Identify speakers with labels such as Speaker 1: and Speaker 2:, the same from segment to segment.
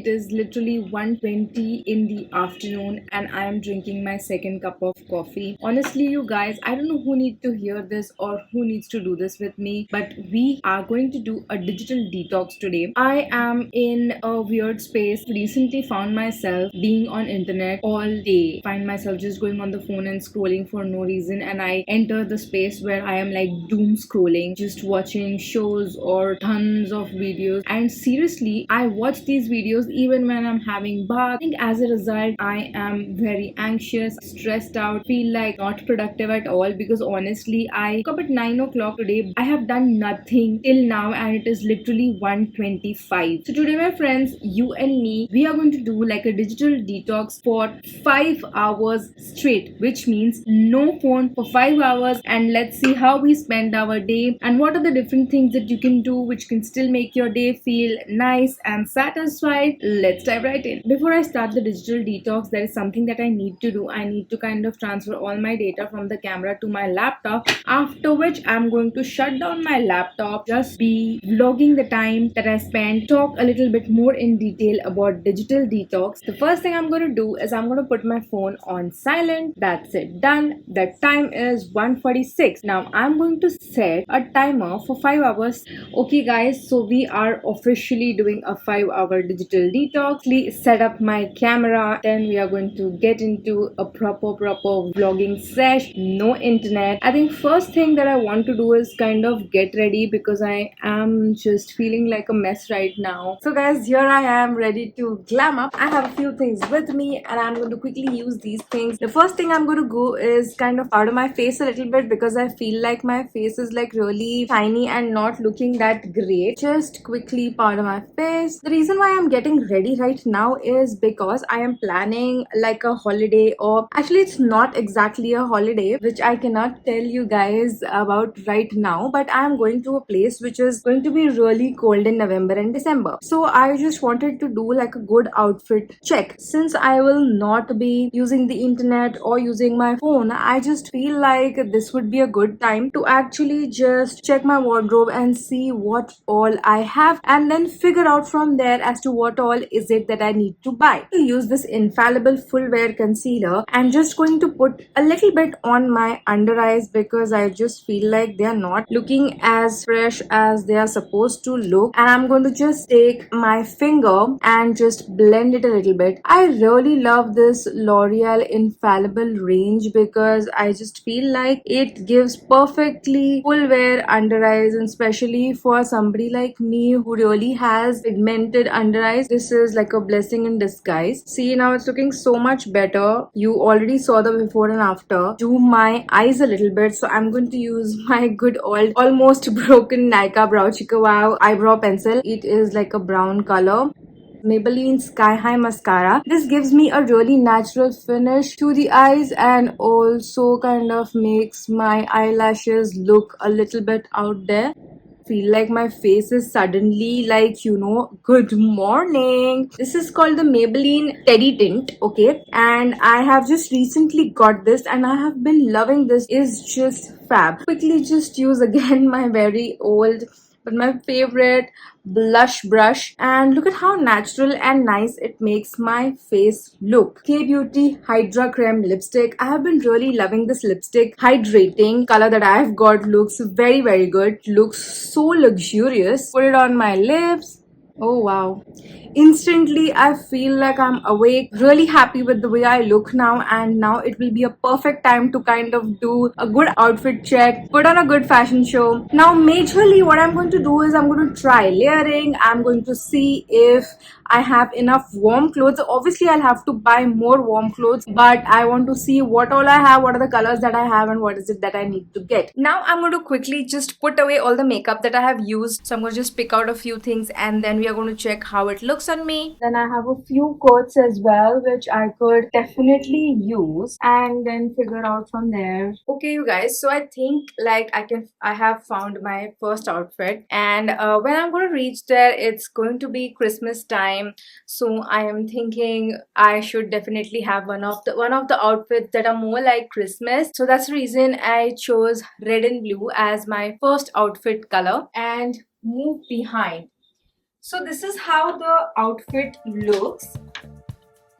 Speaker 1: It is literally 1:20 in the afternoon and I am drinking my second cup of coffee. Honestly, you guys, I don't know who needs to hear this or who needs to do this with me, but we are going to do a digital detox today. I am in a weird space. Recently found myself being on internet all day. Find myself just going on the phone and scrolling for no reason, and I enter the space where I am like doom scrolling, just watching shows or tons of videos. And seriously, I watch these videos even when I'm having bath. I think as a result, I am very anxious, stressed out, feel like not productive at all, because honestly, I woke up at 9 o'clock today. I have done nothing till now and it is literally 1:25. So today, my friends, you and me, we are going to do like a digital detox for 5 hours straight, which means no phone for 5 hours, and let's see how we spend our day and what are the different things that you can do which can still make your day feel nice and satisfied. Let's dive right in. Before I start the digital detox, there is something that I need to do. I need to kind of transfer all my data from the camera to my laptop, after which I'm going to shut down my laptop, just be vlogging the time that I spent, talk a little bit more in detail about digital detox. The first thing I'm going to do is I'm going to put my phone on silent. That's it, done. The time is 1:46. Now I'm going to set a timer for 5 hours. Okay guys, so we are officially doing a 5-hour digital detox. Please set up my camera, then we are going to get into a proper vlogging sesh. No internet. I think first thing that I want to do is kind of get ready, because I am just feeling like a mess right now. So guys, here I am ready to glam up. I have a few things with me and I'm going to quickly use these things. The first thing I'm going to go is kind of powder my face a little bit, because I feel like my face is like really shiny and not looking that great. Just quickly powder my face. The reason why I'm getting ready right now is because I am planning like a holiday, or actually it's not exactly a holiday, which I cannot tell you guys about right now, but I am going to a place which is going to be really cold in November and December. So I just wanted to do like a good outfit check. Since I will not be using the internet or using my phone, I just feel like this would be a good time to actually just check my wardrobe and see what all I have, and then figure out from there as to what all is it that I need to buy. To use this infallible full wear concealer, I'm just going to put a little bit on my under eyes, because I just feel like they are not looking as fresh as they are supposed to look, and I'm going to just take my finger and just blend it a little bit. I really love this L'Oreal Infallible range, because I just feel like it gives perfectly full wear under eyes, and especially for somebody like me who really has pigmented under eyes, this is like a blessing in disguise. See, now it's looking so much better. You already saw the before and after. Do my eyes a little bit, so I'm going to use my good old almost broken Nykaa Brow Chica Wow eyebrow pencil. It is like a brown color. Maybelline Sky High Mascara. This gives me a really natural finish to the eyes and also kind of makes my eyelashes look a little bit out there. Feel like my face is suddenly like, good morning. This is called the Maybelline Teddy Tint, okay? And I have just recently got this and I have been loving this. Is just fab. Quickly just use again my very old but my favorite blush brush, and look at how natural and nice it makes my face look. K-Beauty Hydra Creme Lipstick. I have been really loving this lipstick. Hydrating color that I have got looks very good. Looks so luxurious. Put it on my lips. Oh wow. Instantly I feel like I'm awake, really happy with the way I look now, and now it will be a perfect time to kind of do a good outfit check, put on a good fashion show. Now majorly what I'm going to do is I'm going to try layering. I'm going to see if I have enough warm clothes. Obviously I'll have to buy more warm clothes, but I want to see what all I have, what are the colors that I have, and what is it that I need to get. Now I'm going to quickly just put away all the makeup that I have used. So I'm going to just pick out a few things and then we are going to check how it looks on me. Then I have a few quotes as well which I could definitely use and then figure out from there. Okay you guys, so I think like I have found my first outfit, and when I'm going to reach there it's going to be Christmas time, so I am thinking I should definitely have one of the outfits that are more like Christmas. So that's the reason I chose red and blue as my first outfit color and move behind. So this is how the outfit looks.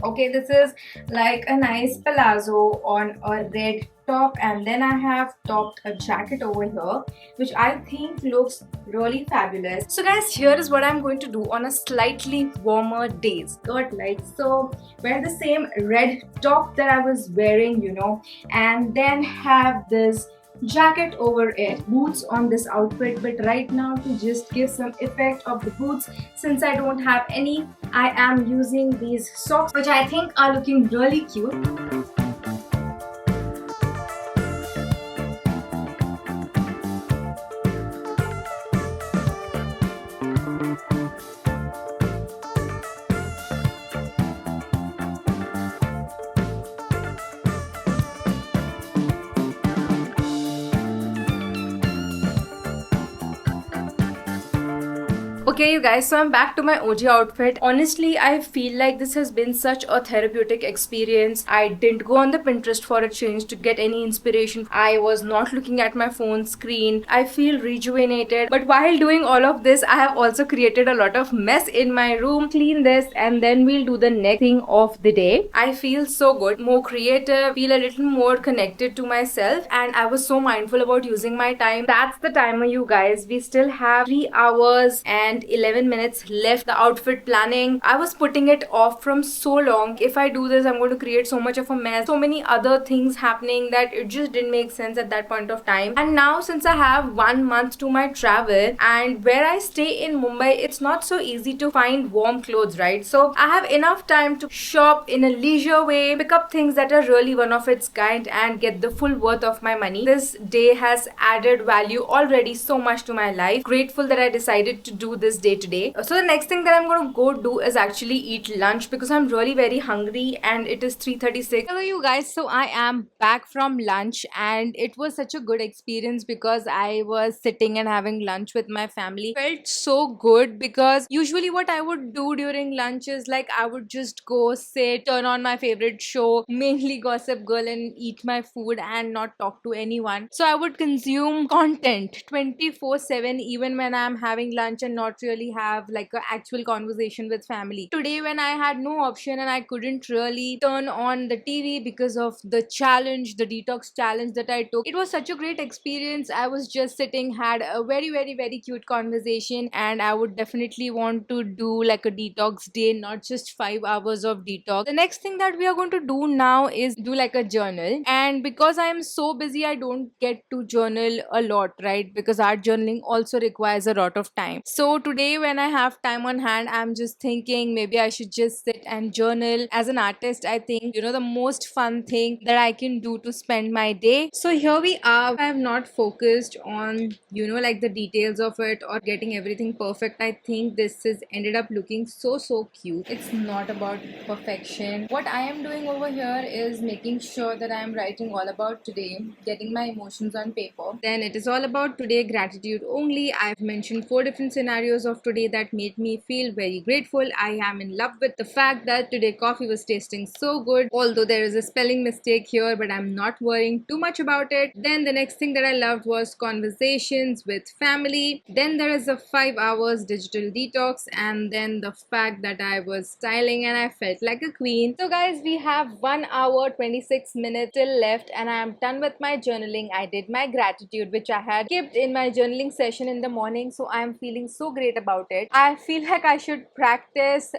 Speaker 1: Okay, this is like a nice palazzo on a red top, and then I have topped a jacket over here, which I think looks really fabulous. So guys, here is what I'm going to do on a slightly warmer day. Skirt like so, wear the same red top that I was wearing, and then have this jacket over it, boots on this outfit. But right now, to just give some effect of the boots, since I don't have any, I am using these socks, which I think are looking really cute. Okay, you guys, so I'm back to my OG outfit. Honestly, I feel like this has been such a therapeutic experience. I didn't go on the Pinterest for a change to get any inspiration. I was not looking at my phone screen. I feel rejuvenated. But while doing all of this, I have also created a lot of mess in my room. Clean this and then we'll do the next thing of the day. I feel so good, more creative, feel a little more connected to myself, and I was so mindful about using my time. That's the timer, you guys. We still have 3 hours and 11 minutes left. The outfit planning, I was putting it off from so long. If I do this, I'm going to create so much of a mess, so many other things happening that it just didn't make sense at that point of time. And now, since I have 1 month to my travel, and where I stay in Mumbai, it's not so easy to find warm clothes, right? So I have enough time to shop in a leisure way, pick up things that are really one of its kind, and get the full worth of my money. This day has added value already so much to my life. Grateful that I decided to do this day today. So the next thing that I'm going to go do is actually eat lunch because I'm really very hungry and it is 3:36. Hello you guys, so I am back from lunch and it was such a good experience because I was sitting and having lunch with my family. Felt so good because usually what I would do during lunch is like I would just go sit, turn on my favorite show, mainly Gossip Girl, and eat my food and not talk to anyone. So I would consume content 24/7 even when I'm having lunch and not really have like an actual conversation with family. Today when I had no option and I couldn't really turn on the TV because of the challenge, the detox challenge that I took, it was such a great experience. I was just sitting, had a very cute conversation, and I would definitely want to do like a detox day, not just 5 hours of detox. The next thing that we are going to do now is do like a journal, and because I am so busy I don't get to journal a lot, right? Because art journaling also requires a lot of time. So today when I have time on hand, I'm just thinking maybe I should just sit and journal. As an artist, I think the most fun thing that I can do to spend my day. So here we are. I have not focused on like the details of it or getting everything perfect. I think this is ended up looking so cute. It's not about perfection. What I am doing over here is making sure that I am writing all about today, getting my emotions on paper. Then it is all about today, gratitude only. I've mentioned 4 different scenarios of today that made me feel very grateful. I am in love with the fact that today coffee was tasting so good, although there is a spelling mistake here, but I'm not worrying too much about it. Then the next thing that I loved was conversations with family. Then there is a 5 hours digital detox, and then the fact that I was styling and I felt like a queen. So guys, we have 1 hour 26 minutes till left and I am done with my journaling. I did my gratitude, which I had skipped in my journaling session in the morning, so I am feeling so great about it. I feel like I should practice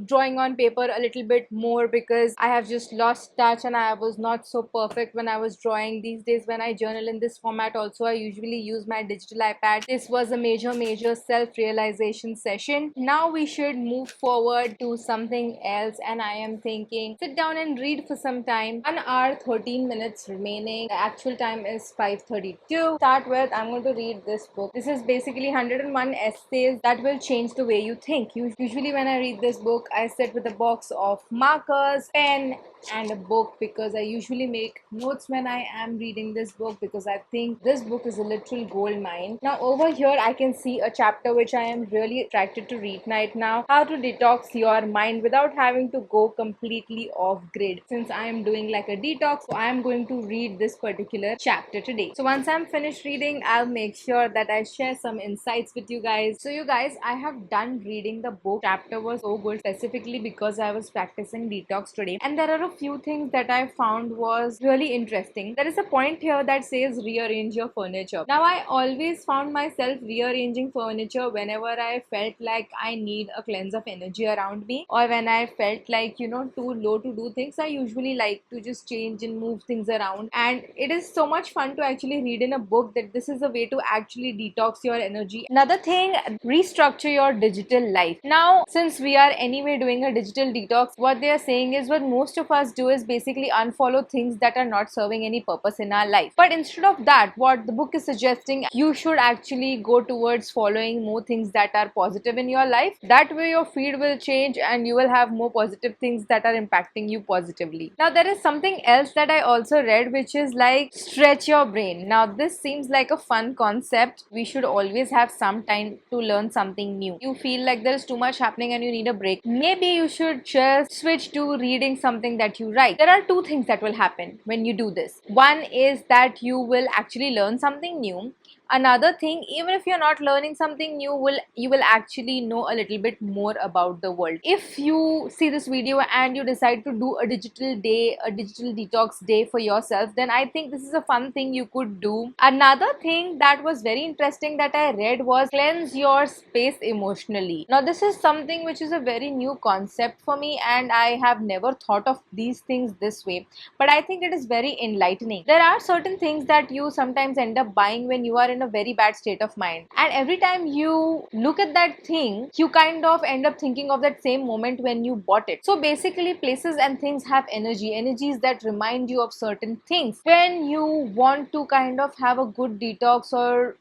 Speaker 1: drawing on paper a little bit more because I have just lost touch and I was not so perfect when I was drawing. These days when I journal in this format also, I usually use my digital iPad. This was a major self-realization session. Now we should move forward to something else, and I am thinking sit down and read for some time. 1 hour 13 minutes remaining. The actual time is 5:32. Start with, I'm going to read this book. This is basically 101 essays that will change the way you think. Usually when I read this book, I sit with a box of markers, pen, and a book, because I usually make notes when I am reading this book, because I think this book is a literal gold mine. Now over here I can see a chapter which I am really attracted to read right now: how to detox your mind without having to go completely off grid. Since I am doing like a detox, so I am going to read this particular chapter today. So once I'm finished reading, I'll make sure that I share some insights with you guys. So you guys, I have done reading the book. Chapter was so good, specifically because I was practicing detox today, and there are a few things that I found was really interesting. There is a point here that says rearrange your furniture. Now I always found myself rearranging furniture whenever I felt like I need a cleanse of energy around me, or when I felt like, too low to do things. I usually like to just change and move things around, and it is so much fun to actually read in a book that this is a way to actually detox your energy. Another thing, restructure your digital life. Now since we are anyway doing a digital detox, what they are saying is, what most of us do is basically unfollow things that are not serving any purpose in our life. But instead of that, what the book is suggesting, you should actually go towards following more things that are positive in your life. That way your feed will change and you will have more positive things that are impacting you positively. Now there is something else that I also read, which is like stretch your brain. Now this seems like a fun concept. We should always have some time to learn something new. You feel like there is too much happening and you need a break, maybe you should just switch to reading something that you like. There are two things that will happen when you do this. One is that you will actually learn something new. Another thing, even if you're not learning something new, you will actually know a little bit more about the world. If you see this video and you decide to do a digital day, a digital detox day for yourself, then I think this is a fun thing you could do. Another thing that was very interesting that I read was cleanse your space emotionally. Now this is something which is a very new concept for me, and I have never thought of these things this way, but I think it is very enlightening. There are certain things that you sometimes end up buying when you are in a very bad state of mind, and every time you look at that thing, you kind of end up thinking of that same moment when you bought it. So basically, places and things have energies that remind you of certain things. When you want to kind of have a good detox, or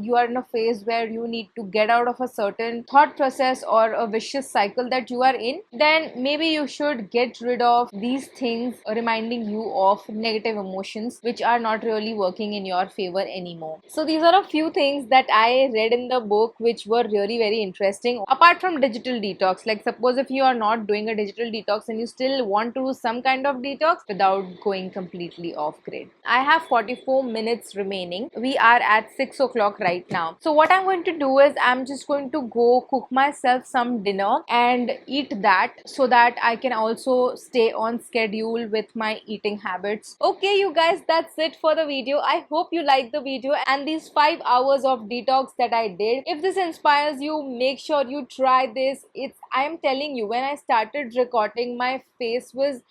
Speaker 1: you are in a phase where you need to get out of a certain thought process or a vicious cycle that you are in, then maybe you should get rid of these things reminding you of negative emotions which are not really working in your favor anymore. So these are a few things that I read in the book which were really very interesting. Apart from digital detox, like suppose if you are not doing a digital detox and you still want to do some kind of detox without going completely off grid. I have 44 minutes remaining. We are at 6 o'clock right now. So what I'm going to do is I'm just going to go cook myself some dinner and eat that, so that I can also stay on schedule with my eating habits. Okay you guys, that's it for the video. I hope you liked the video and these 5 hours of detox that I did. If this inspires you, make sure you try this. I'm telling you, when I started recording, my face was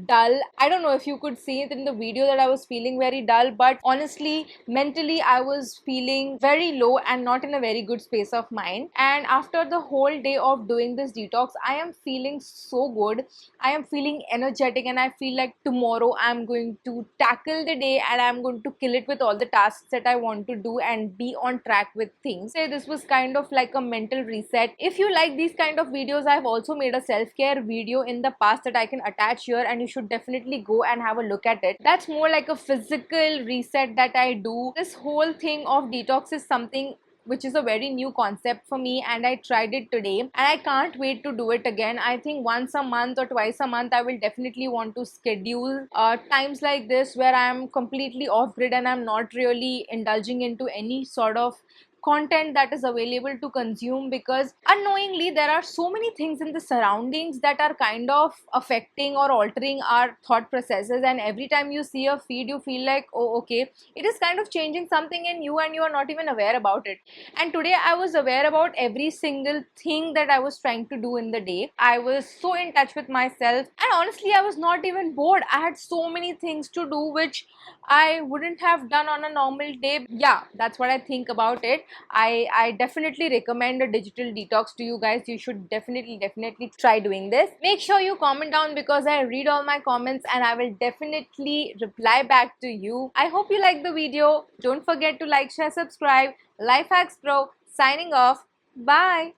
Speaker 1: dull. I don't know if you could see it in the video that I was feeling very dull, but honestly, mentally I was feeling very low and not in a very good space of mind. And after the whole day of doing this detox, I am feeling so good. I am feeling energetic, and I feel like tomorrow I'm going to tackle the day and I'm going to kill it with all the tasks that I want to do and be on track with things. So this was kind of like a mental reset. If you like these kind of videos, I've also made a self-care video in the past that I can attach here, and you should definitely go and have a look at it. That's more like a physical reset that I do. This whole thing of detox is something which is a very new concept for me, and I tried it today and I can't wait to do it again. I think once a month or twice a month I will definitely want to schedule times like this where I am completely off grid and I'm not really indulging into any sort of content that is available to consume, because unknowingly there are so many things in the surroundings that are kind of affecting or altering our thought processes, and every time you see a feed you feel like, oh okay, it is kind of changing something in you and you are not even aware about it. And today I was aware about every single thing that I was trying to do in the day. I was so in touch with myself, and honestly I was not even bored. I had so many things to do which I wouldn't have done on a normal day. Yeah, that's what I think about it. I definitely recommend a digital detox to you guys. You should definitely try doing this. Make sure you comment down, because I read all my comments and I will definitely reply back to you. I hope you like the video. Don't forget to like, share, subscribe. Life Hacks Pro signing off. Bye.